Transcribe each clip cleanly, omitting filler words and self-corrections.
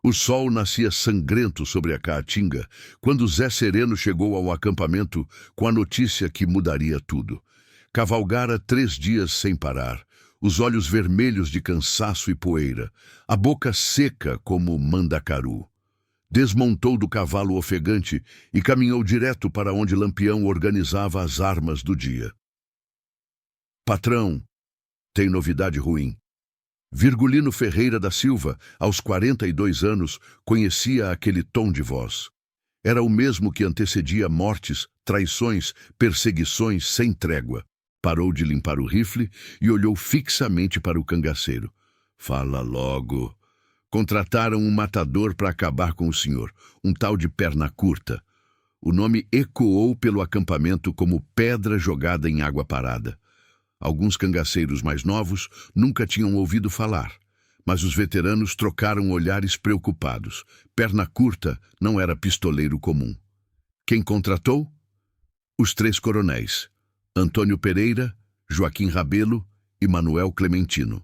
O sol nascia sangrento sobre a Caatinga quando Zé Sereno chegou ao acampamento com a notícia que mudaria tudo. Cavalgara 3 dias sem parar, os olhos vermelhos de cansaço e poeira, a boca seca como mandacaru. Desmontou do cavalo ofegante e caminhou direto para onde Lampião organizava as armas do dia. Patrão, tem novidade ruim. Virgulino Ferreira da Silva, aos 42 anos, conhecia aquele tom de voz. Era o mesmo que antecedia mortes, traições, perseguições sem trégua. Parou de limpar o rifle e olhou fixamente para o cangaceiro. Fala logo. Contrataram um matador para acabar com o senhor, um tal de Perna Curta. O nome ecoou pelo acampamento como pedra jogada em água parada. Alguns cangaceiros mais novos nunca tinham ouvido falar, mas os veteranos trocaram olhares preocupados. Perna Curta não era pistoleiro comum. Quem contratou? Os 3 coronéis, Antônio Pereira, Joaquim Rabelo e Manuel Clementino.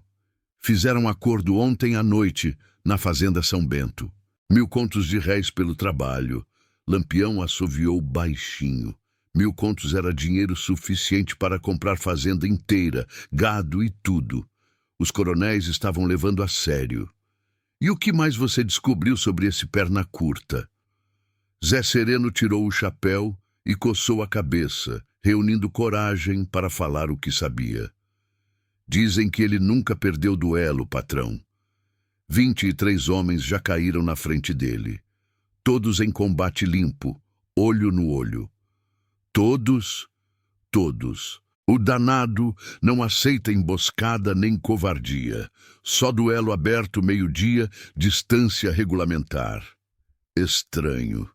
Fizeram acordo ontem à noite na Fazenda São Bento. 1000 contos de réis pelo trabalho. Lampião assoviou baixinho. 1000 contos era dinheiro suficiente para comprar fazenda inteira, gado e tudo. Os coronéis estavam levando a sério. E o que mais você descobriu sobre esse Perna Curta? Zé Sereno tirou o chapéu e coçou a cabeça, reunindo coragem para falar o que sabia. Dizem que ele nunca perdeu duelo, patrão. 23 homens já caíram na frente dele. Todos em combate limpo, olho no olho. Todos. O danado não aceita emboscada nem covardia. Só duelo aberto meio-dia, distância regulamentar. Estranho.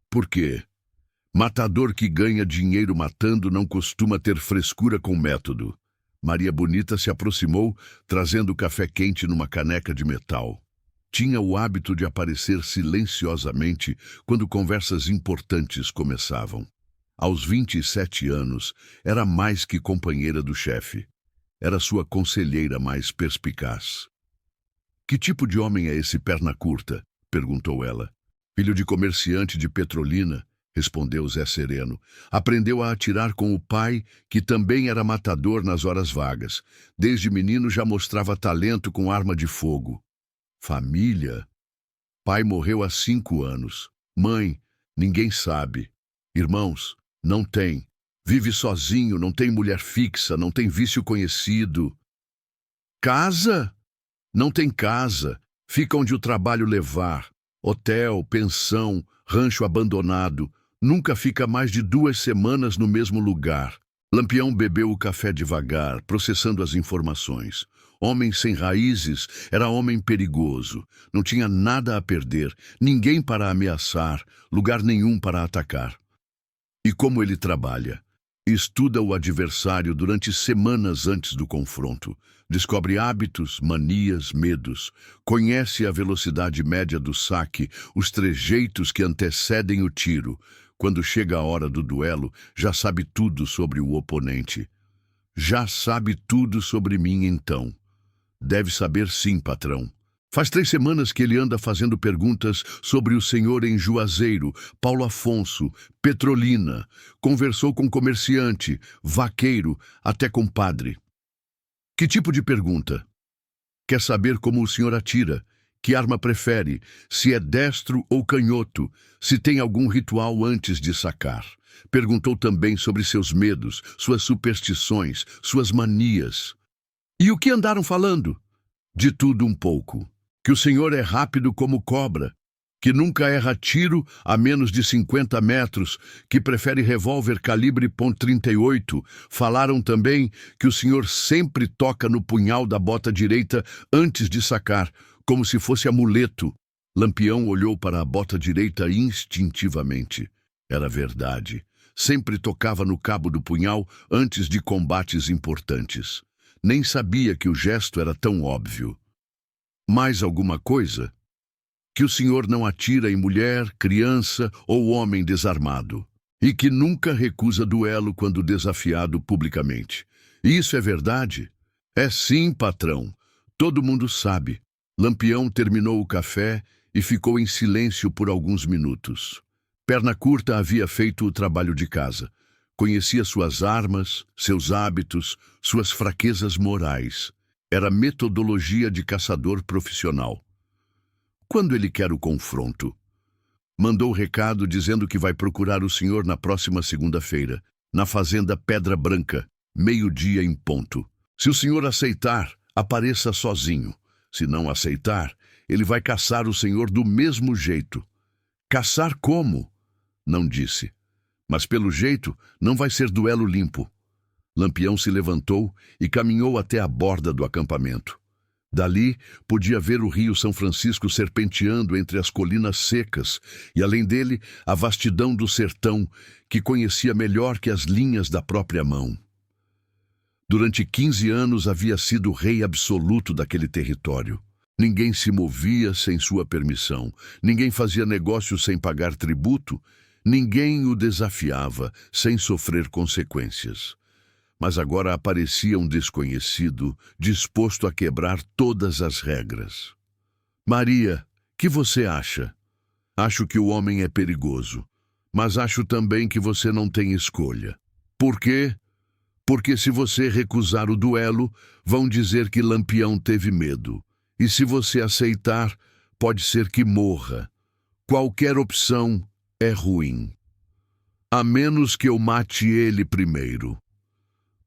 Por quê? Matador que ganha dinheiro matando não costuma ter frescura com método. Maria Bonita se aproximou, trazendo café quente numa caneca de metal. Tinha o hábito de aparecer silenciosamente quando conversas importantes começavam. Aos 27 anos, era mais que companheira do chefe. Era sua conselheira mais perspicaz. Que tipo de homem é esse Perna Curta? Perguntou ela. Filho de comerciante de Petrolina, respondeu Zé Sereno. Aprendeu a atirar com o pai, que também era matador nas horas vagas. Desde menino já mostrava talento com arma de fogo. Família? Pai morreu há 5 anos. Mãe? Ninguém sabe. Irmãos? Não tem. Vive sozinho, não tem mulher fixa, não tem vício conhecido. Casa? Não tem casa. Fica onde o trabalho levar. Hotel, pensão, rancho abandonado. Nunca fica mais de 2 semanas no mesmo lugar. Lampião bebeu o café devagar, processando as informações. Homem sem raízes era homem perigoso. Não tinha nada a perder, ninguém para ameaçar, lugar nenhum para atacar. E como ele trabalha? Estuda o adversário durante semanas antes do confronto. Descobre hábitos, manias, medos. Conhece a velocidade média do saque, os trejeitos que antecedem o tiro. Quando chega a hora do duelo, já sabe tudo sobre o oponente. Já sabe tudo sobre mim, então. Deve saber sim, patrão. Faz 3 semanas que ele anda fazendo perguntas sobre o senhor em Juazeiro, Paulo Afonso, Petrolina. Conversou com comerciante, vaqueiro, até com padre. Que tipo de pergunta? Quer saber como o senhor atira, que arma prefere, se é destro ou canhoto, se tem algum ritual antes de sacar. Perguntou também sobre seus medos, suas superstições, suas manias. E o que andaram falando? De tudo um pouco. Que o senhor é rápido como cobra, que nunca erra tiro a menos de 50 metros, que prefere revólver calibre .38. Falaram também que o senhor sempre toca no punhal da bota direita antes de sacar, como se fosse amuleto. Lampião olhou para a bota direita instintivamente. Era verdade. Sempre tocava no cabo do punhal antes de combates importantes. Nem sabia que o gesto era tão óbvio. Mais alguma coisa? Que o senhor não atira em mulher, criança ou homem desarmado. E que nunca recusa duelo quando desafiado publicamente. Isso é verdade? É sim, patrão. Todo mundo sabe. Lampião terminou o café e ficou em silêncio por alguns minutos. Perna Curta havia feito o trabalho de casa. Conhecia suas armas, seus hábitos, suas fraquezas morais. Era metodologia de caçador profissional. Quando ele quer o confronto? Mandou recado dizendo que vai procurar o senhor na próxima segunda-feira, na fazenda Pedra Branca, 12h em ponto. Se o senhor aceitar, apareça sozinho. Se não aceitar, ele vai caçar o senhor do mesmo jeito. Caçar como? Não disse. Mas pelo jeito, não vai ser duelo limpo. Lampião se levantou e caminhou até a borda do acampamento. Dali, podia ver o rio São Francisco serpenteando entre as colinas secas e, além dele, a vastidão do sertão, que conhecia melhor que as linhas da própria mão. Durante 15 anos havia sido rei absoluto daquele território. Ninguém se movia sem sua permissão, ninguém fazia negócio sem pagar tributo, ninguém o desafiava sem sofrer consequências. Mas agora aparecia um desconhecido, disposto a quebrar todas as regras. Maria, que você acha? Acho que o homem é perigoso, mas acho também que você não tem escolha. Por quê? Porque se você recusar o duelo, vão dizer que Lampião teve medo. E se você aceitar, pode ser que morra. Qualquer opção é ruim. A menos que eu mate ele primeiro.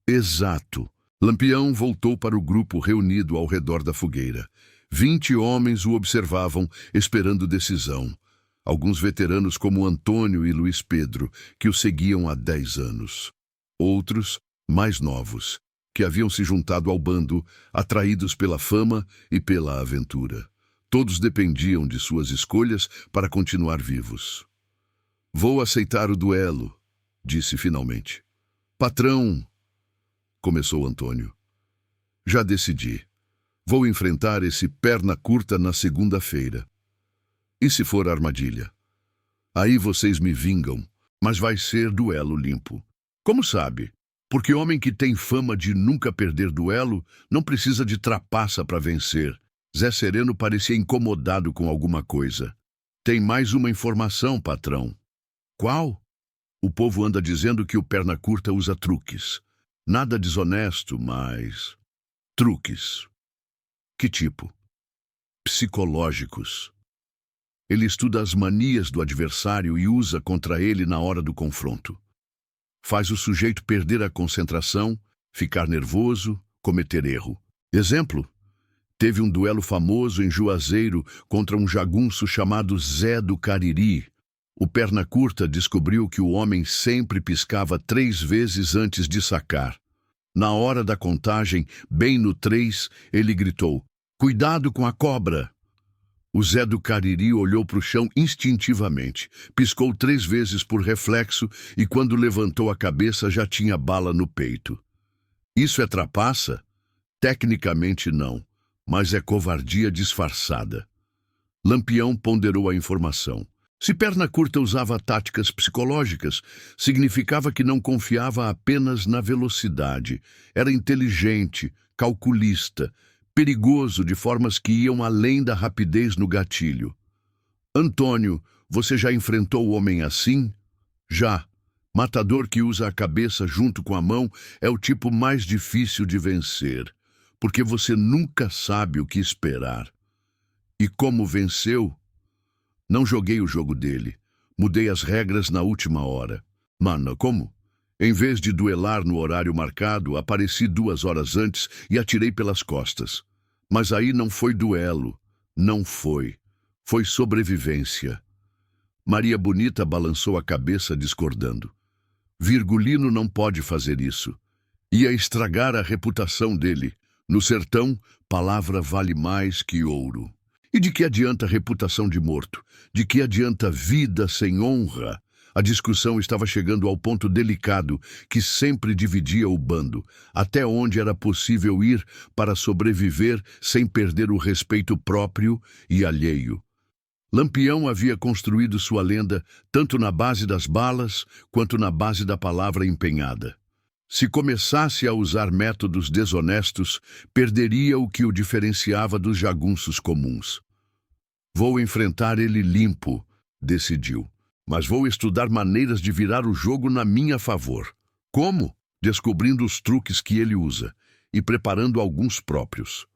Exato. Lampião voltou para o grupo reunido ao redor da fogueira. 20 homens o observavam, esperando decisão. Alguns veteranos como Antônio e Luiz Pedro, que o seguiam há 10 anos. Outros, mais novos, que haviam se juntado ao bando, atraídos pela fama e pela aventura. Todos dependiam de suas escolhas para continuar vivos. Vou aceitar o duelo, disse finalmente. Patrão, começou Antônio. Já decidi. Vou enfrentar esse Perna Curta na segunda-feira. E se for armadilha? Aí vocês me vingam, mas vai ser duelo limpo. Como sabe? Porque homem que tem fama de nunca perder duelo não precisa de trapaça para vencer. Zé Sereno parecia incomodado com alguma coisa. Tem mais uma informação, patrão. Qual? O povo anda dizendo que o Perna Curta usa truques. Nada desonesto, mas... truques. Que tipo? Psicológicos. Ele estuda as manias do adversário e usa contra ele na hora do confronto. Faz o sujeito perder a concentração, ficar nervoso, cometer erro. Exemplo? Teve um duelo famoso em Juazeiro contra um jagunço chamado Zé do Cariri. O Perna Curta descobriu que o homem sempre piscava 3 vezes antes de sacar. Na hora da contagem, bem no 3, ele gritou, "Cuidado com a cobra!" O Zé do Cariri olhou para o chão instintivamente, piscou 3 vezes por reflexo e quando levantou a cabeça já tinha bala no peito. Isso é trapaça? Tecnicamente não, mas é covardia disfarçada. Lampião ponderou a informação. Se Perna Curta usava táticas psicológicas, significava que não confiava apenas na velocidade. Era inteligente, calculista, perigoso de formas que iam além da rapidez no gatilho. Antônio, você já enfrentou o homem assim? Já. Matador que usa a cabeça junto com a mão é o tipo mais difícil de vencer, porque você nunca sabe o que esperar. E como venceu? Não joguei o jogo dele. Mudei as regras na última hora. Mano, como? Em vez de duelar no horário marcado, apareci 2 horas antes e atirei pelas costas. Mas aí não foi duelo. Não foi. Foi sobrevivência. Maria Bonita balançou a cabeça discordando. Virgulino não pode fazer isso. Ia estragar a reputação dele. No sertão, palavra vale mais que ouro. E de que adianta reputação de morto? De que adianta vida sem honra? A discussão estava chegando ao ponto delicado que sempre dividia o bando, até onde era possível ir para sobreviver sem perder o respeito próprio e alheio. Lampião havia construído sua lenda tanto na base das balas quanto na base da palavra empenhada. Se começasse a usar métodos desonestos, perderia o que o diferenciava dos jagunços comuns. Vou enfrentar ele limpo, decidiu. Mas vou estudar maneiras de virar o jogo na minha favor. Como? Descobrindo os truques que ele usa e preparando alguns próprios.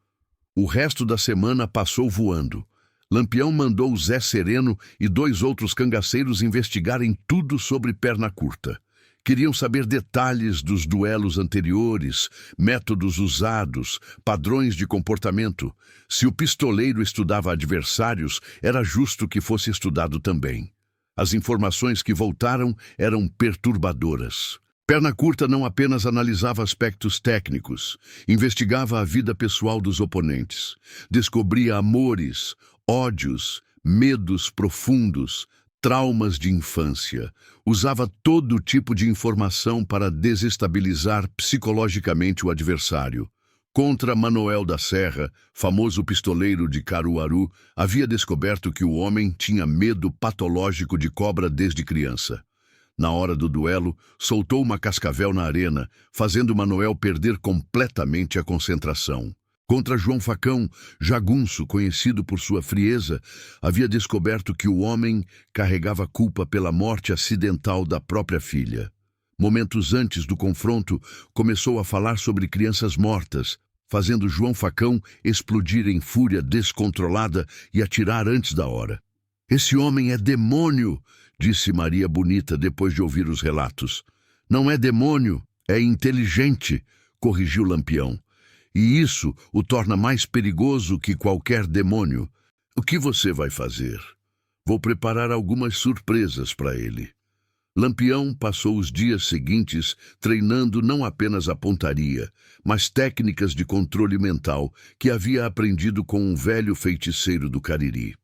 O resto da semana passou voando. Lampião mandou Zé Sereno e 2 outros cangaceiros investigarem tudo sobre perna curta. Queriam saber detalhes dos duelos anteriores, métodos usados, padrões de comportamento. Se o pistoleiro estudava adversários, era justo que fosse estudado também. As informações que voltaram eram perturbadoras. Perna curta não apenas analisava aspectos técnicos, investigava a vida pessoal dos oponentes, descobria amores, ódios, medos profundos, traumas de infância. Usava todo tipo de informação para desestabilizar psicologicamente o adversário. Contra Manoel da Serra, famoso pistoleiro de Caruaru, havia descoberto que o homem tinha medo patológico de cobra desde criança. Na hora do duelo, soltou uma cascavel na arena, fazendo Manoel perder completamente a concentração. Contra João Facão, jagunço, conhecido por sua frieza, havia descoberto que o homem carregava culpa pela morte acidental da própria filha. Momentos antes do confronto, começou a falar sobre crianças mortas, fazendo João Facão explodir em fúria descontrolada e atirar antes da hora. "Esse homem é demônio", disse Maria Bonita depois de ouvir os relatos. "Não é demônio, é inteligente", corrigiu Lampião. "E isso o torna mais perigoso que qualquer demônio. O que você vai fazer?" "Vou preparar algumas surpresas para ele." Lampião passou os dias seguintes treinando não apenas a pontaria, mas técnicas de controle mental que havia aprendido com um velho feiticeiro do Cariri.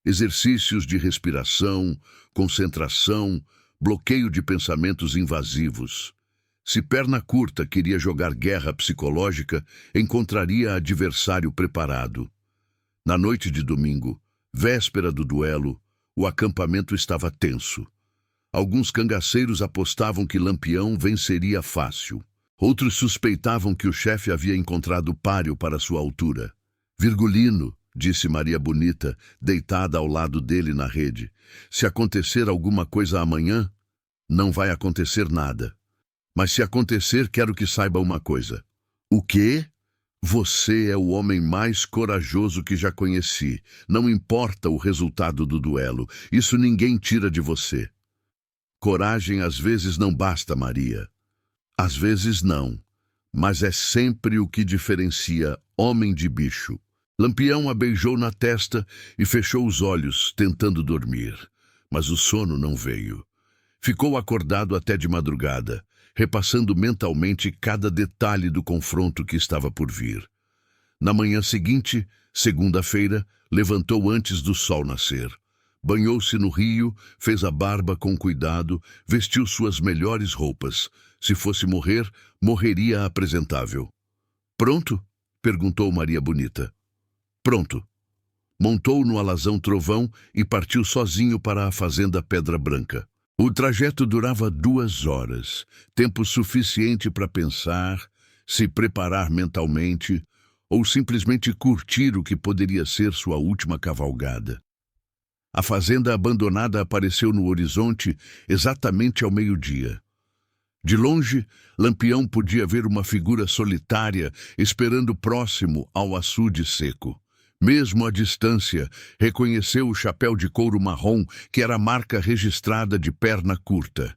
Exercícios de respiração, concentração, bloqueio de pensamentos invasivos. Se perna curta queria jogar guerra psicológica, encontraria adversário preparado. Na noite de domingo, véspera do duelo, o acampamento estava tenso. Alguns cangaceiros apostavam que Lampião venceria fácil. Outros suspeitavam que o chefe havia encontrado páreo para sua altura. "Virgulino", disse Maria Bonita, deitada ao lado dele na rede, "se acontecer alguma coisa amanhã, não vai acontecer nada. Mas se acontecer, quero que saiba uma coisa." "O quê?" "Você é o homem mais corajoso que já conheci. Não importa o resultado do duelo. Isso ninguém tira de você." "Coragem às vezes não basta, Maria." "Às vezes não, mas é sempre o que diferencia homem de bicho." Lampião a beijou na testa e fechou os olhos, tentando dormir. Mas o sono não veio. Ficou acordado até de madrugada, repassando mentalmente cada detalhe do confronto que estava por vir. Na manhã seguinte, segunda-feira, levantou antes do sol nascer. Banhou-se no rio, fez a barba com cuidado, vestiu suas melhores roupas. Se fosse morrer, morreria apresentável. "Pronto?" perguntou Maria Bonita. "Pronto." Montou no alazão Trovão e partiu sozinho para a fazenda Pedra Branca. O trajeto durava 2 horas, tempo suficiente para pensar, se preparar mentalmente ou simplesmente curtir o que poderia ser sua última cavalgada. A fazenda abandonada apareceu no horizonte exatamente ao meio-dia. De longe, Lampião podia ver uma figura solitária esperando próximo ao açude seco. Mesmo à distância, reconheceu o chapéu de couro marrom, que era a marca registrada de perna curta.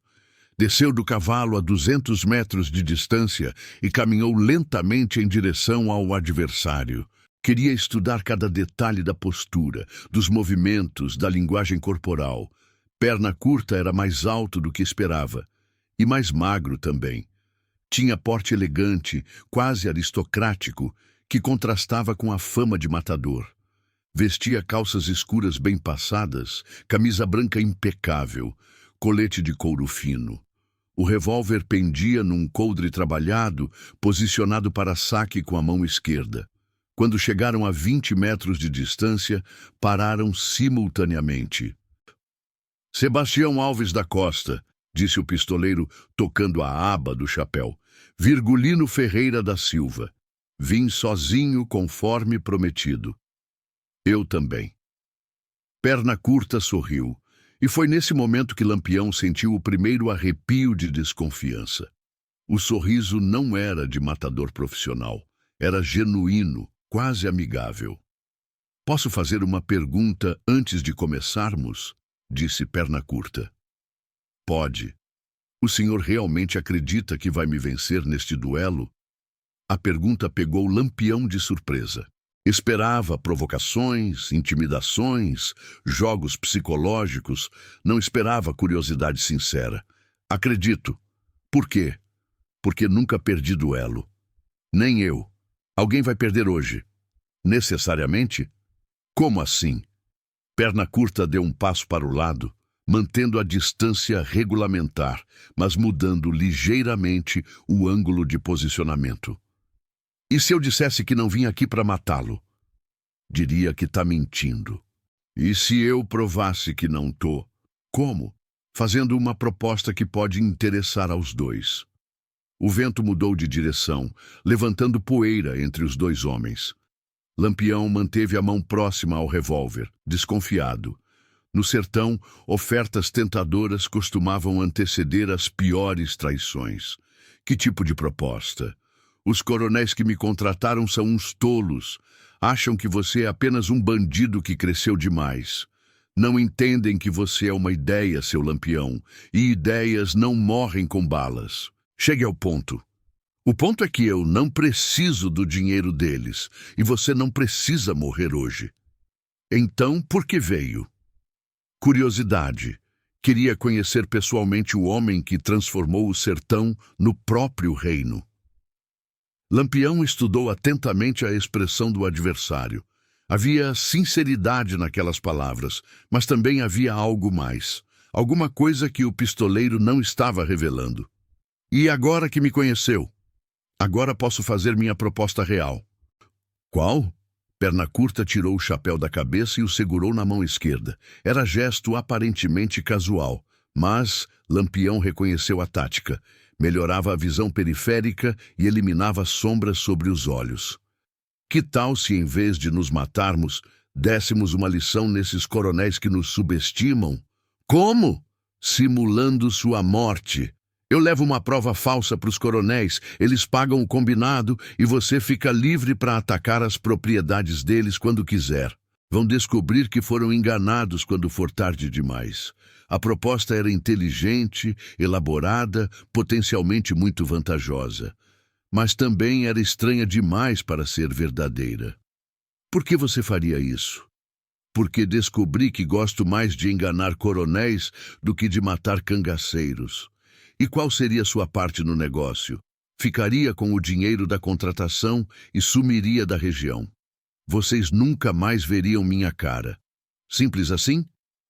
Desceu do cavalo a 200 metros de distância e caminhou lentamente em direção ao adversário. Queria estudar cada detalhe da postura, dos movimentos, da linguagem corporal. Perna curta era mais alto do que esperava, e mais magro também. Tinha porte elegante, quase aristocrático, que contrastava com a fama de matador. Vestia calças escuras bem passadas, camisa branca impecável, colete de couro fino. O revólver pendia num coldre trabalhado, posicionado para saque com a mão esquerda. Quando chegaram a 20 metros de distância, pararam simultaneamente. "Sebastião Alves da Costa", disse o pistoleiro, tocando a aba do chapéu. "Virgulino Ferreira da Silva. Vim sozinho conforme prometido." "Eu também." Perna Curta sorriu, e foi nesse momento que Lampião sentiu o primeiro arrepio de desconfiança. O sorriso não era de matador profissional, era genuíno, quase amigável. "Posso fazer uma pergunta antes de começarmos?" disse Perna Curta. "Pode. O senhor realmente acredita que vai me vencer neste duelo?" A pergunta pegou Lampião de surpresa. Esperava provocações, intimidações, jogos psicológicos, não esperava curiosidade sincera. "Acredito." "Por quê?" "Porque nunca perdi duelo." "Nem eu." "Alguém vai perder hoje." "Necessariamente?" "Como assim?" Perna Curta deu um passo para o lado, mantendo a distância regulamentar, mas mudando ligeiramente o ângulo de posicionamento. "E se eu dissesse que não vim aqui para matá-lo?" "Diria que está mentindo." "E se eu provasse que não tô?" "Como?" "Fazendo uma proposta que pode interessar aos dois." O vento mudou de direção, levantando poeira entre os dois homens. Lampião manteve a mão próxima ao revólver, desconfiado. No sertão, ofertas tentadoras costumavam anteceder as piores traições. "Que tipo de proposta?" "Os coronéis que me contrataram são uns tolos. Acham que você é apenas um bandido que cresceu demais. Não entendem que você é uma ideia, seu Lampião, e ideias não morrem com balas. Chegue ao ponto." "O ponto é que eu não preciso do dinheiro deles, e você não precisa morrer hoje." "Então, por que veio?" "Curiosidade. Queria conhecer pessoalmente o homem que transformou o sertão no próprio reino." Lampião estudou atentamente a expressão do adversário. Havia sinceridade naquelas palavras, mas também havia algo mais. Alguma coisa que o pistoleiro não estava revelando. "E agora que me conheceu? Agora posso fazer minha proposta real." "Qual?" Perna Curta tirou o chapéu da cabeça e o segurou na mão esquerda. Era gesto aparentemente casual, mas Lampião reconheceu a tática. Melhorava a visão periférica e eliminava sombras sobre os olhos. "Que tal se, em vez de nos matarmos, dessemos uma lição nesses coronéis que nos subestimam?" "Como?" "Simulando sua morte. Eu levo uma prova falsa para os coronéis, eles pagam o combinado e você fica livre para atacar as propriedades deles quando quiser. Vão descobrir que foram enganados quando for tarde demais." A proposta era inteligente, elaborada, potencialmente muito vantajosa. Mas também era estranha demais para ser verdadeira. "Por que você faria isso?" "Porque descobri que gosto mais de enganar coronéis do que de matar cangaceiros." "E qual seria sua parte no negócio?" "Ficaria com o dinheiro da contratação e sumiria da região. Vocês nunca mais veriam minha cara." "Simples assim?"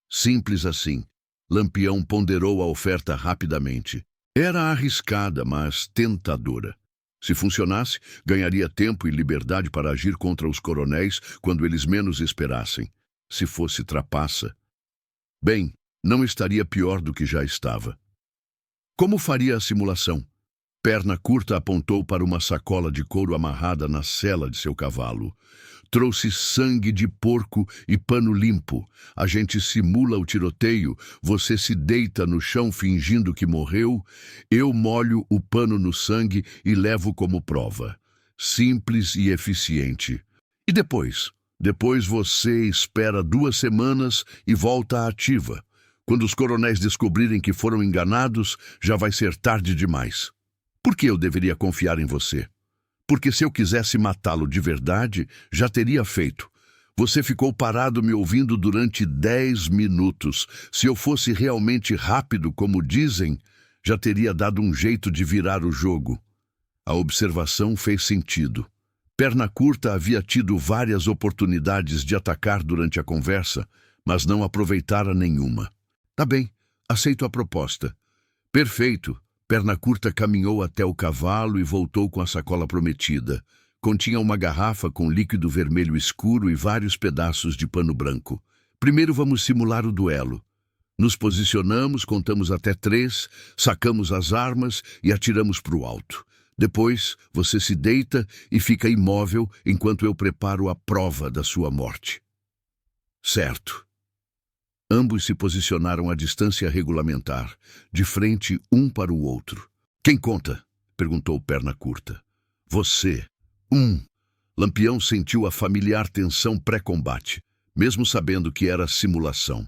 "Simples assim." Lampião ponderou a oferta rapidamente. Era arriscada, mas tentadora. Se funcionasse, ganharia tempo e liberdade para agir contra os coronéis quando eles menos esperassem. Se fosse trapaça, bem, não estaria pior do que já estava. Como faria a simulação? Perna Curta apontou para uma sacola de couro amarrada na sela de seu cavalo. "Trouxe sangue de porco e pano limpo. A gente simula o tiroteio, você se deita no chão fingindo que morreu, eu molho o pano no sangue e levo como prova. Simples e eficiente. E depois? Depois você espera 2 semanas e volta à ativa. Quando os coronéis descobrirem que foram enganados, já vai ser tarde demais. Por que eu deveria confiar em você? Porque se eu quisesse matá-lo de verdade, já teria feito. Você ficou parado me ouvindo durante 10 minutos. Se eu fosse realmente rápido, como dizem, já teria dado um jeito de virar o jogo." A observação fez sentido. Perna Curta havia tido várias oportunidades de atacar durante a conversa, mas não aproveitara nenhuma. "Tá bem, aceito a proposta." "Perfeito." Perna Curta caminhou até o cavalo e voltou com a sacola prometida. Continha uma garrafa com líquido vermelho escuro e vários pedaços de pano branco. "Primeiro vamos simular o duelo. Nos posicionamos, contamos até 3, sacamos as armas e atiramos para o alto. Depois, você se deita e fica imóvel enquanto eu preparo a prova da sua morte." "Certo." Ambos se posicionaram à distância regulamentar, de frente um para o outro. Quem conta? Perguntou Perna Curta. Você. Lampião sentiu a familiar tensão pré-combate, mesmo sabendo que era simulação.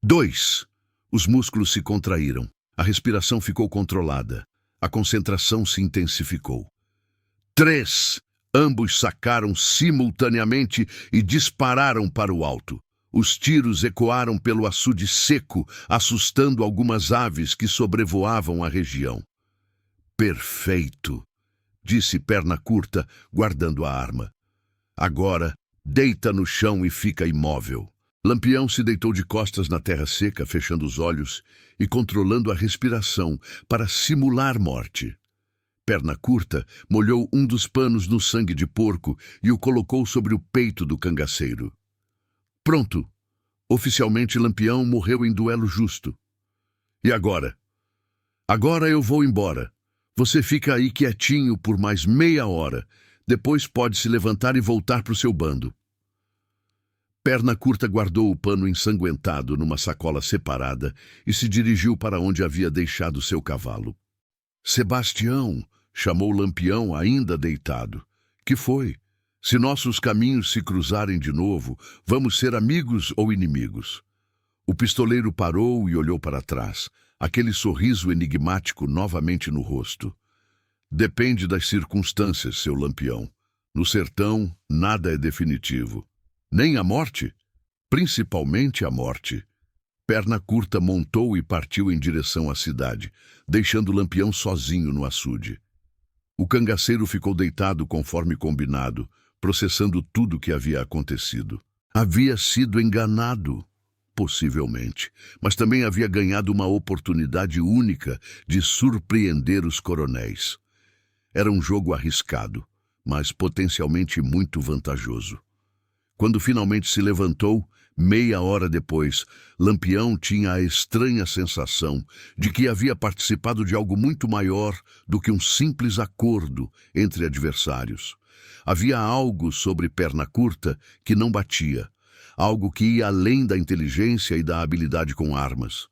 2. Os músculos se contraíram. A respiração ficou controlada. A concentração se intensificou. 3. Ambos sacaram simultaneamente e dispararam para o alto. Os tiros ecoaram pelo açude seco, assustando algumas aves que sobrevoavam a região. Perfeito, disse Perna Curta, guardando a arma. Agora, deita no chão e fica imóvel. Lampião se deitou de costas na terra seca, fechando os olhos e controlando a respiração para simular morte. Perna Curta molhou um dos panos no sangue de porco e o colocou sobre o peito do cangaceiro. Pronto. Oficialmente Lampião morreu em duelo justo. E agora? Agora eu vou embora. Você fica aí quietinho por mais meia hora. Depois pode se levantar e voltar para o seu bando. Perna Curta guardou o pano ensanguentado numa sacola separada e se dirigiu para onde havia deixado seu cavalo. Sebastião, chamou Lampião ainda deitado. Que foi? Se nossos caminhos se cruzarem de novo, vamos ser amigos ou inimigos? O pistoleiro parou e olhou para trás, aquele sorriso enigmático novamente no rosto. Depende das circunstâncias, seu Lampião. No sertão, nada é definitivo. Nem a morte? Principalmente a morte. Perna Curta montou e partiu em direção à cidade, deixando Lampião sozinho no açude. O cangaceiro ficou deitado conforme combinado, processando tudo o que havia acontecido. Havia sido enganado, possivelmente, mas também havia ganhado uma oportunidade única de surpreender os coronéis. Era um jogo arriscado, mas potencialmente muito vantajoso. Quando finalmente se levantou, meia hora depois, Lampião tinha a estranha sensação de que havia participado de algo muito maior do que um simples acordo entre adversários. Havia algo sobre Perna Curta que não batia, algo que ia além da inteligência e da habilidade com armas.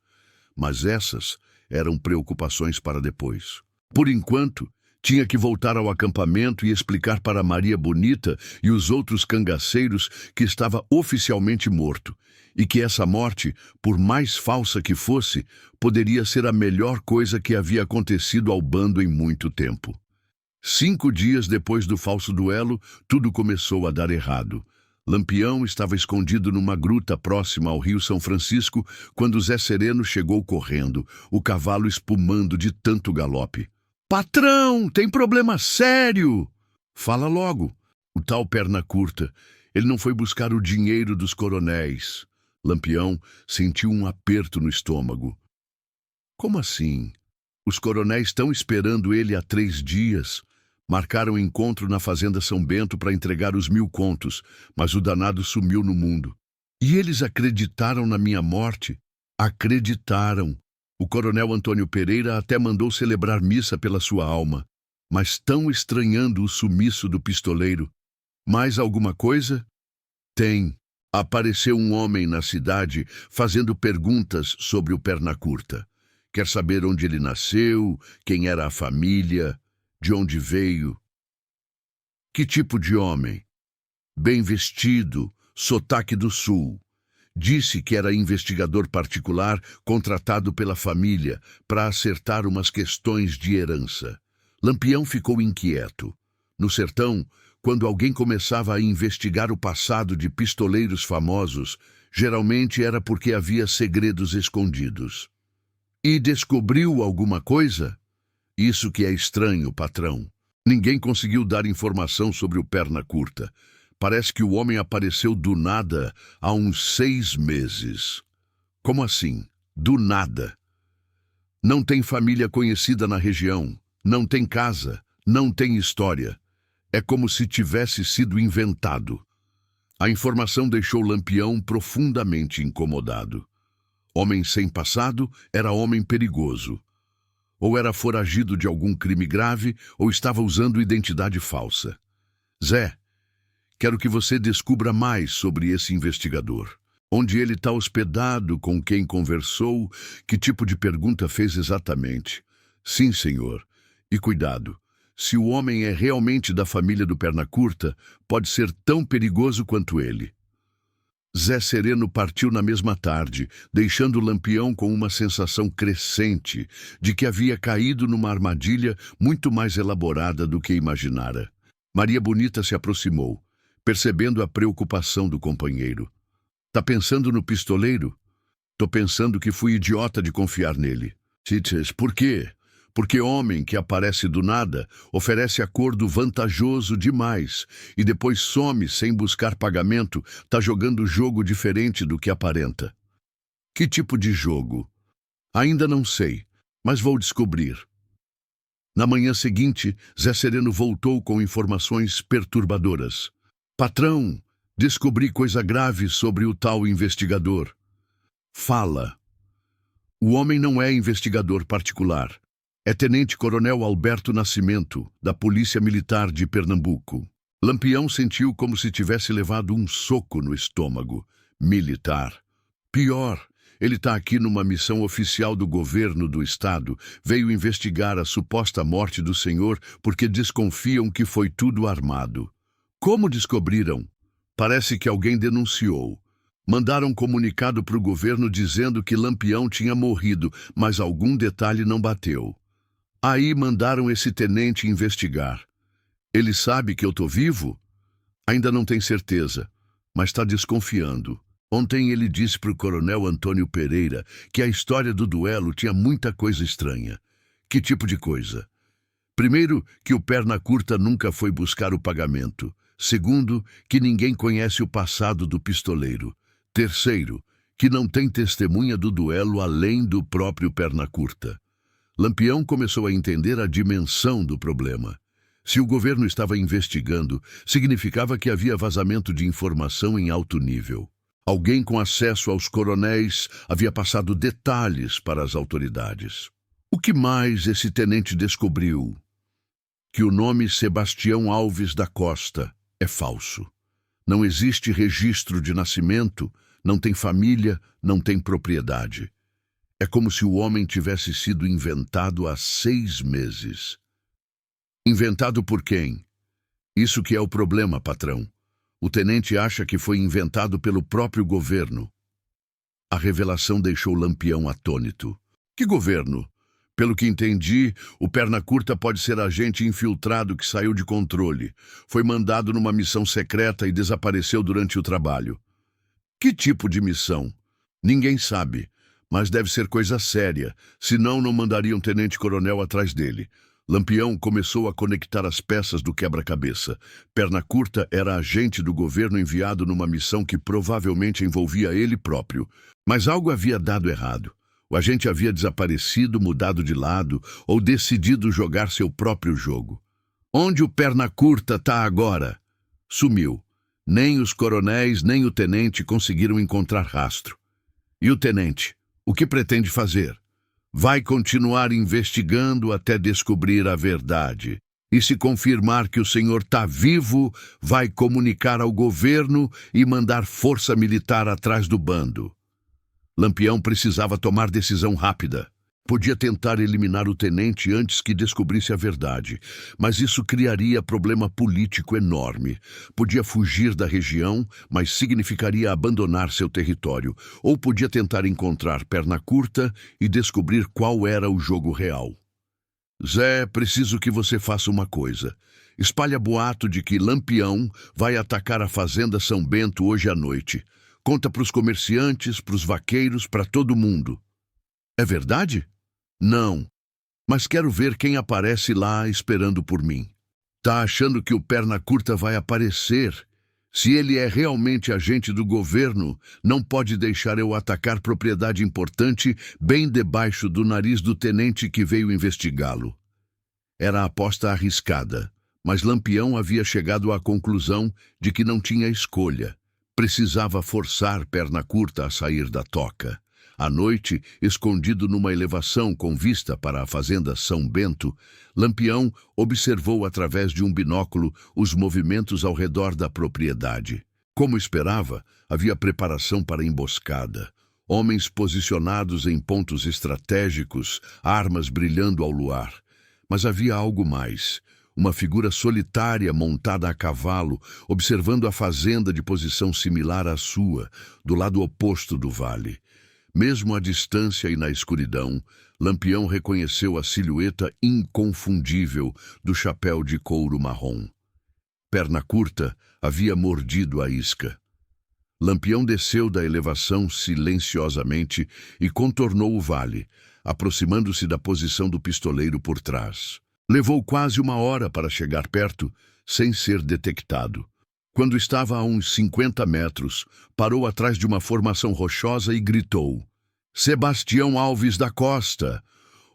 Mas essas eram preocupações para depois. Por enquanto, tinha que voltar ao acampamento e explicar para Maria Bonita e os outros cangaceiros que estava oficialmente morto, e que essa morte, por mais falsa que fosse, poderia ser a melhor coisa que havia acontecido ao bando em muito tempo. 5 dias depois do falso duelo, tudo começou a dar errado. Lampião estava escondido numa gruta próxima ao Rio São Francisco quando Zé Sereno chegou correndo, o cavalo espumando de tanto galope. Patrão, tem problema sério! Fala logo. O tal Perna Curta, ele não foi buscar o dinheiro dos coronéis. Lampião sentiu um aperto no estômago. Como assim? Os coronéis estão esperando ele há 3 dias. Marcaram encontro na Fazenda São Bento para entregar os 1000 contos, mas o danado sumiu no mundo. E eles acreditaram na minha morte? Acreditaram. O coronel Antônio Pereira até mandou celebrar missa pela sua alma, mas estão estranhando o sumiço do pistoleiro. Mais alguma coisa? Tem. Apareceu um homem na cidade fazendo perguntas sobre o Perna Curta. Quer saber onde ele nasceu, quem era a família, de onde veio. Que tipo de homem? Bem vestido, sotaque do sul. Disse que era investigador particular contratado pela família para acertar umas questões de herança. Lampião ficou inquieto. No sertão, quando alguém começava a investigar o passado de pistoleiros famosos, geralmente era porque havia segredos escondidos. E descobriu alguma coisa? Isso que é estranho, patrão. Ninguém conseguiu dar informação sobre o Perna Curta. Parece que o homem apareceu do nada há uns 6 meses. Como assim? Do nada? Não tem família conhecida na região, não tem casa, não tem história. É como se tivesse sido inventado. A informação deixou Lampião profundamente incomodado. Homem sem passado era homem perigoso. Ou era foragido de algum crime grave, ou estava usando identidade falsa. Zé, quero que você descubra mais sobre esse investigador. Onde ele está hospedado, com quem conversou, que tipo de pergunta fez exatamente. Sim, senhor. E cuidado, se o homem é realmente da família do Perna Curta, pode ser tão perigoso quanto ele. Zé Sereno partiu na mesma tarde, deixando Lampião com uma sensação crescente de que havia caído numa armadilha muito mais elaborada do que imaginara. Maria Bonita se aproximou, percebendo a preocupação do companheiro. Tá pensando no pistoleiro? Tô pensando que fui idiota de confiar nele. Tites, por quê? Porque homem que aparece do nada oferece acordo vantajoso demais e depois some sem buscar pagamento, tá jogando jogo diferente do que aparenta. Que tipo de jogo? Ainda não sei, mas vou descobrir. Na manhã seguinte, Zé Sereno voltou com informações perturbadoras. Patrão, descobri coisa grave sobre o tal investigador. Fala. O homem não é investigador particular. É Tenente-Coronel Alberto Nascimento, da Polícia Militar de Pernambuco. Lampião sentiu como se tivesse levado um soco no estômago. Militar. Pior, ele está aqui numa missão oficial do governo do estado. Veio investigar a suposta morte do senhor porque desconfiam que foi tudo armado. Como descobriram? Parece que alguém denunciou. Mandaram comunicado para o governo dizendo que Lampião tinha morrido, mas algum detalhe não bateu. Aí mandaram esse tenente investigar. Ele sabe que eu tô vivo? Ainda não tem certeza, mas está desconfiando. Ontem ele disse para o coronel Antônio Pereira que a história do duelo tinha muita coisa estranha. Que tipo de coisa? Primeiro, que o Perna Curta nunca foi buscar o pagamento. Segundo, que ninguém conhece o passado do pistoleiro. Terceiro, que não tem testemunha do duelo além do próprio Perna Curta. Lampião começou a entender a dimensão do problema. Se o governo estava investigando, significava que havia vazamento de informação em alto nível. Alguém com acesso aos coronéis havia passado detalhes para as autoridades. O que mais esse tenente descobriu? Que o nome Sebastião Alves da Costa é falso. Não existe registro de nascimento, não tem família, não tem propriedade. É como se o homem tivesse sido inventado há 6 meses. Inventado por quem? Isso que é o problema, patrão. O tenente acha que foi inventado pelo próprio governo. A revelação deixou Lampião atônito. Que governo? Pelo que entendi, o Perna Curta pode ser agente infiltrado que saiu de controle. Foi mandado numa missão secreta e desapareceu durante o trabalho. Que tipo de missão? Ninguém sabe. Mas deve ser coisa séria, senão não mandariam tenente-coronel atrás dele. Lampião começou a conectar as peças do quebra-cabeça. Perna Curta era agente do governo enviado numa missão que provavelmente envolvia ele próprio. Mas algo havia dado errado. O agente havia desaparecido, mudado de lado ou decidido jogar seu próprio jogo. Onde o Perna Curta está agora? Sumiu. Nem os coronéis, nem o tenente conseguiram encontrar rastro. E o tenente? O que pretende fazer? Vai continuar investigando até descobrir a verdade. E se confirmar que o senhor está vivo, vai comunicar ao governo e mandar força militar atrás do bando. Lampião precisava tomar decisão rápida. Podia tentar eliminar o tenente antes que descobrisse a verdade, mas isso criaria problema político enorme. Podia fugir da região, mas significaria abandonar seu território. Ou podia tentar encontrar Perna Curta e descobrir qual era o jogo real. Zé, preciso que você faça uma coisa. Espalha boato de que Lampião vai atacar a Fazenda São Bento hoje à noite. Conta para os comerciantes, para os vaqueiros, para todo mundo. É verdade? Não, mas quero ver quem aparece lá esperando por mim. Tá achando que o Perna Curta vai aparecer? Se ele é realmente agente do governo, não pode deixar eu atacar propriedade importante bem debaixo do nariz do tenente que veio investigá-lo. Era a aposta arriscada, mas Lampião havia chegado à conclusão de que não tinha escolha. Precisava forçar Perna Curta a sair da toca. À noite, escondido numa elevação com vista para a fazenda São Bento, Lampião observou através de um binóculo os movimentos ao redor da propriedade. Como esperava, havia preparação para a emboscada. Homens posicionados em pontos estratégicos, armas brilhando ao luar. Mas havia algo mais. Uma figura solitária montada a cavalo, observando a fazenda de posição similar à sua, do lado oposto do vale. Mesmo à distância e na escuridão, Lampião reconheceu a silhueta inconfundível do chapéu de couro marrom. Perna Curta havia mordido a isca. Lampião desceu da elevação silenciosamente e contornou o vale, aproximando-se da posição do pistoleiro por trás. Levou quase 1 hora para chegar perto, sem ser detectado. Quando estava a uns 50 metros, parou atrás de uma formação rochosa e gritou: Sebastião Alves da Costa,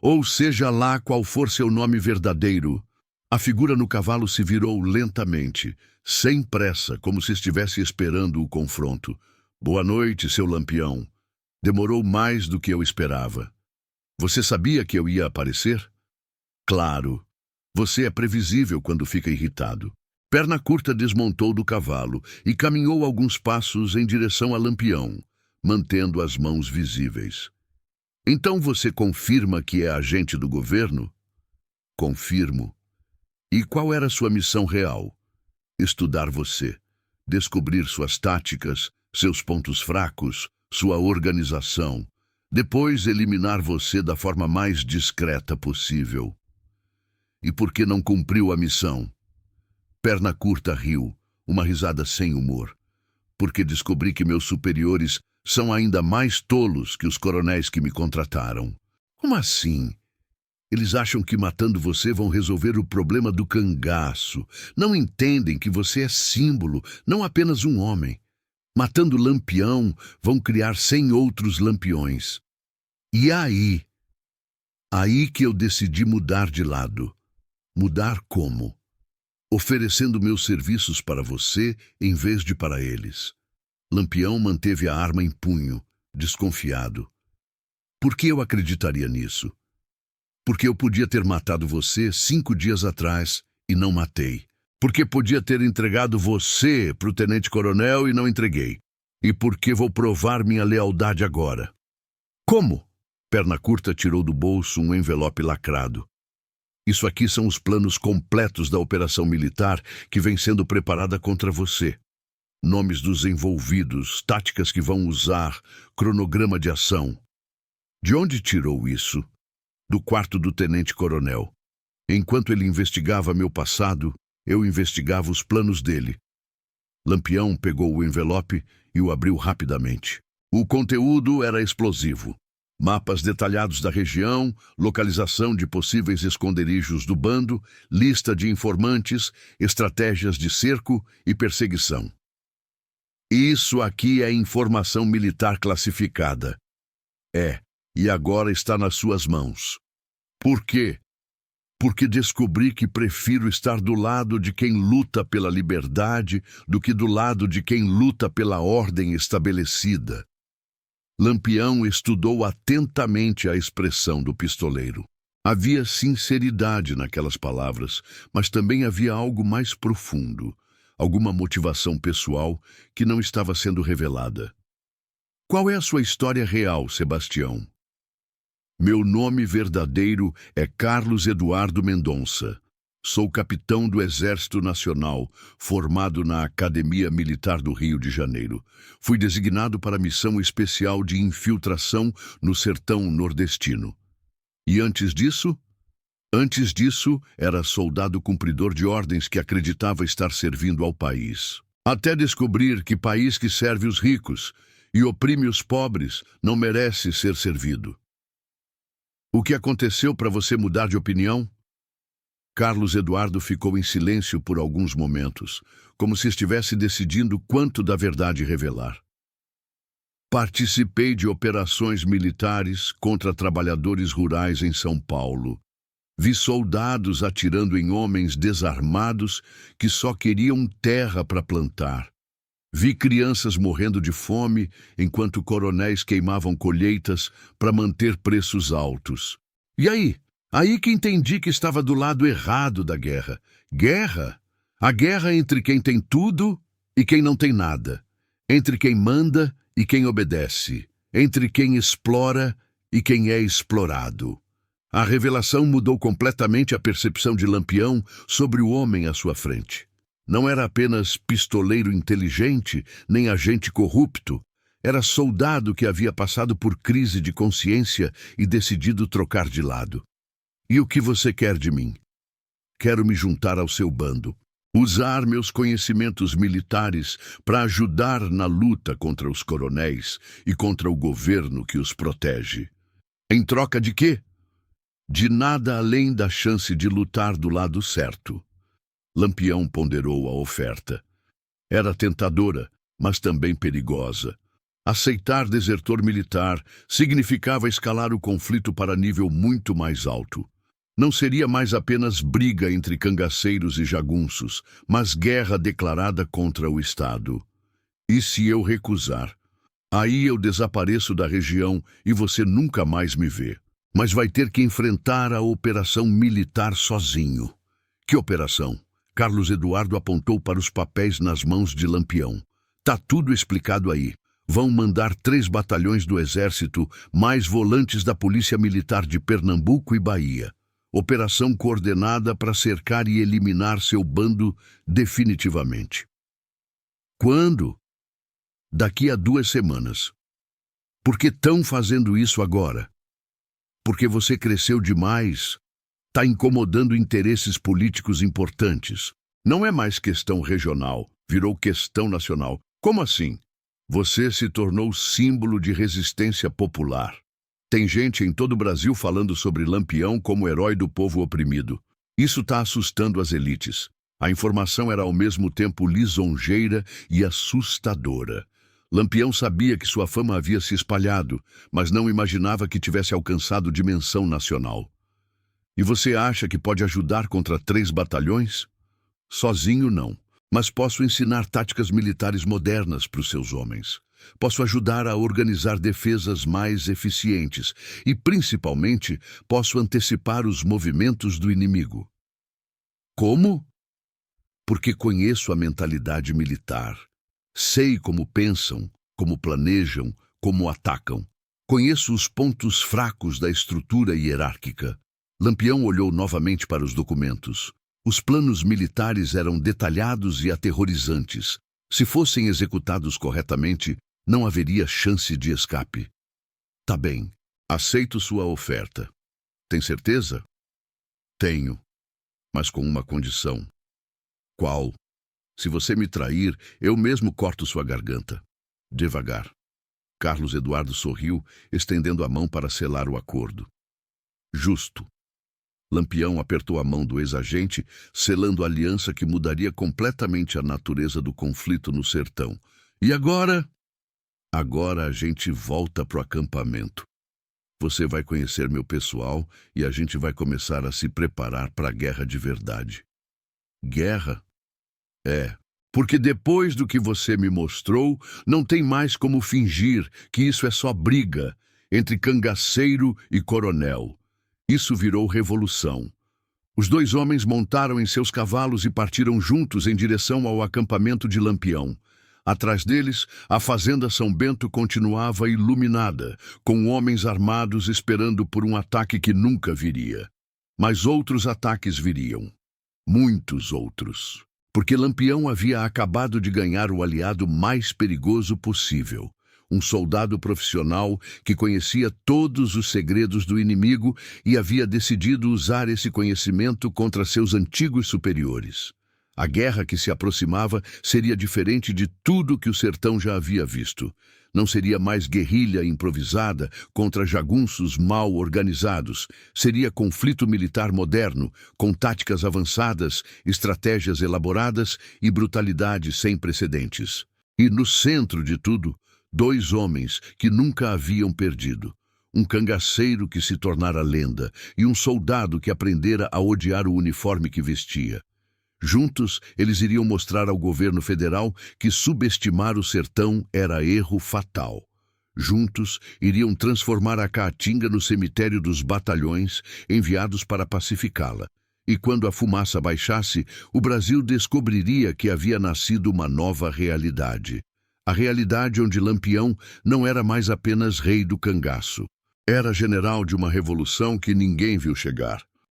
ou seja lá qual for seu nome verdadeiro. A figura no cavalo se virou lentamente, sem pressa, como se estivesse esperando o confronto. Boa noite, seu Lampião. Demorou mais do que eu esperava. Você sabia que eu ia aparecer? Claro. Você é previsível quando fica irritado. Perna Curta desmontou do cavalo e caminhou alguns passos em direção a Lampião, mantendo as mãos visíveis. Então você confirma que é agente do governo? Confirmo. E qual era sua missão real? Estudar você, descobrir suas táticas, seus pontos fracos, sua organização. Depois eliminar você da forma mais discreta possível. E por que não cumpriu a missão? Perna Curta riu, uma risada sem humor. Porque descobri que meus superiores são ainda mais tolos que os coronéis que me contrataram. Como assim? Eles acham que matando você vão resolver o problema do cangaço. Não entendem que você é símbolo, não apenas um homem. Matando Lampião, vão criar 100 outros Lampiões. E aí? Aí que eu decidi mudar de lado. Mudar como? Oferecendo meus serviços para você em vez de para eles. Lampião manteve a arma em punho, desconfiado. Por que eu acreditaria nisso? Porque eu podia ter matado você 5 dias atrás e não matei. Porque podia ter entregado você para o tenente-coronel e não entreguei. E porque vou provar minha lealdade agora. Como? Perna Curta tirou do bolso um envelope lacrado. Isso aqui são os planos completos da operação militar que vem sendo preparada contra você. Nomes dos envolvidos, táticas que vão usar, cronograma de ação. De onde tirou isso? Do quarto do tenente-coronel. Enquanto ele investigava meu passado, eu investigava os planos dele. Lampião pegou o envelope e o abriu rapidamente. O conteúdo era explosivo. Mapas detalhados da região, localização de possíveis esconderijos do bando, lista de informantes, estratégias de cerco e perseguição. Isso aqui é informação militar classificada. E agora está nas suas mãos. Por quê? Porque descobri que prefiro estar do lado de quem luta pela liberdade do que do lado de quem luta pela ordem estabelecida. Lampião estudou atentamente a expressão do pistoleiro. Havia sinceridade naquelas palavras, mas também havia algo mais profundo, alguma motivação pessoal que não estava sendo revelada. Qual é a sua história real, Sebastião? Meu nome verdadeiro é Carlos Eduardo Mendonça. Sou capitão do Exército Nacional, formado na Academia Militar do Rio de Janeiro. Fui designado para a missão especial de infiltração no sertão nordestino. E antes disso? Antes disso, era soldado cumpridor de ordens que acreditava estar servindo ao país. Até descobrir que país que serve os ricos e oprime os pobres não merece ser servido. O que aconteceu para você mudar de opinião? Carlos Eduardo ficou em silêncio por alguns momentos, como se estivesse decidindo quanto da verdade revelar. Participei de operações militares contra trabalhadores rurais em São Paulo. Vi soldados atirando em homens desarmados que só queriam terra para plantar. Vi crianças morrendo de fome enquanto coronéis queimavam colheitas para manter preços altos. E aí? Aí que entendi que estava do lado errado da guerra. Guerra? A guerra entre quem tem tudo e quem não tem nada, entre quem manda e quem obedece, entre quem explora e quem é explorado. A revelação mudou completamente a percepção de Lampião sobre o homem à sua frente. Não era apenas pistoleiro inteligente, nem agente corrupto. Era soldado que havia passado por crise de consciência e decidido trocar de lado. E o que você quer de mim? Quero me juntar ao seu bando. Usar meus conhecimentos militares para ajudar na luta contra os coronéis e contra o governo que os protege. Em troca de quê? De nada além da chance de lutar do lado certo. Lampião ponderou a oferta. Era tentadora, mas também perigosa. Aceitar desertor militar significava escalar o conflito para nível muito mais alto. Não seria mais apenas briga entre cangaceiros e jagunços, mas guerra declarada contra o Estado. E se eu recusar? Aí eu desapareço da região e você nunca mais me vê. Mas vai ter que enfrentar a operação militar sozinho. Que operação? Carlos Eduardo apontou para os papéis nas mãos de Lampião. Tá tudo explicado aí. Vão mandar 3 batalhões do Exército, mais volantes da Polícia Militar de Pernambuco e Bahia. Operação coordenada para cercar e eliminar seu bando definitivamente. Quando? Daqui a 2 semanas. Por que estão fazendo isso agora? Porque você cresceu demais, está incomodando interesses políticos importantes. Não é mais questão regional, virou questão nacional. Como assim? Você se tornou símbolo de resistência popular. Tem gente em todo o Brasil falando sobre Lampião como herói do povo oprimido. Isso está assustando as elites. A informação era ao mesmo tempo lisonjeira e assustadora. Lampião sabia que sua fama havia se espalhado, mas não imaginava que tivesse alcançado dimensão nacional. E você acha que pode ajudar contra 3 batalhões? Sozinho não, mas posso ensinar táticas militares modernas para os seus homens. Posso ajudar a organizar defesas mais eficientes e, principalmente, posso antecipar os movimentos do inimigo. Como? Porque conheço a mentalidade militar. Sei como pensam, como planejam, como atacam. Conheço os pontos fracos da estrutura hierárquica. Lampião olhou novamente para os documentos. Os planos militares eram detalhados e aterrorizantes. Se fossem executados corretamente, não haveria chance de escape. Tá bem, aceito sua oferta. Tem certeza? Tenho, mas com uma condição. Qual? Se você me trair, eu mesmo corto sua garganta. Devagar. Carlos Eduardo sorriu, estendendo a mão para selar o acordo. Justo. Lampião apertou a mão do ex-agente, selando a aliança que mudaria completamente a natureza do conflito no sertão. E agora? Agora a gente volta pro acampamento. Você vai conhecer meu pessoal e a gente vai começar a se preparar para a guerra de verdade. Guerra? É, porque depois do que você me mostrou, não tem mais como fingir que isso é só briga entre cangaceiro e coronel. Isso virou revolução. Os 2 homens montaram em seus cavalos e partiram juntos em direção ao acampamento de Lampião. Atrás deles, a fazenda São Bento continuava iluminada, com homens armados esperando por um ataque que nunca viria. Mas outros ataques viriam. Muitos outros. Porque Lampião havia acabado de ganhar o aliado mais perigoso possível. Um soldado profissional que conhecia todos os segredos do inimigo e havia decidido usar esse conhecimento contra seus antigos superiores. A guerra que se aproximava seria diferente de tudo que o sertão já havia visto. Não seria mais guerrilha improvisada contra jagunços mal organizados. Seria conflito militar moderno, com táticas avançadas, estratégias elaboradas e brutalidade sem precedentes. E no centro de tudo, 2 homens que nunca haviam perdido. Um cangaceiro que se tornara lenda e um soldado que aprendera a odiar o uniforme que vestia. Juntos, eles iriam mostrar ao governo federal que subestimar o sertão era erro fatal. Juntos, iriam transformar a Caatinga no cemitério dos batalhões enviados para pacificá-la. E quando a fumaça baixasse, o Brasil descobriria que havia nascido uma nova realidade. A realidade onde Lampião não era mais apenas rei do cangaço. Era general de uma revolução que ninguém viu chegar.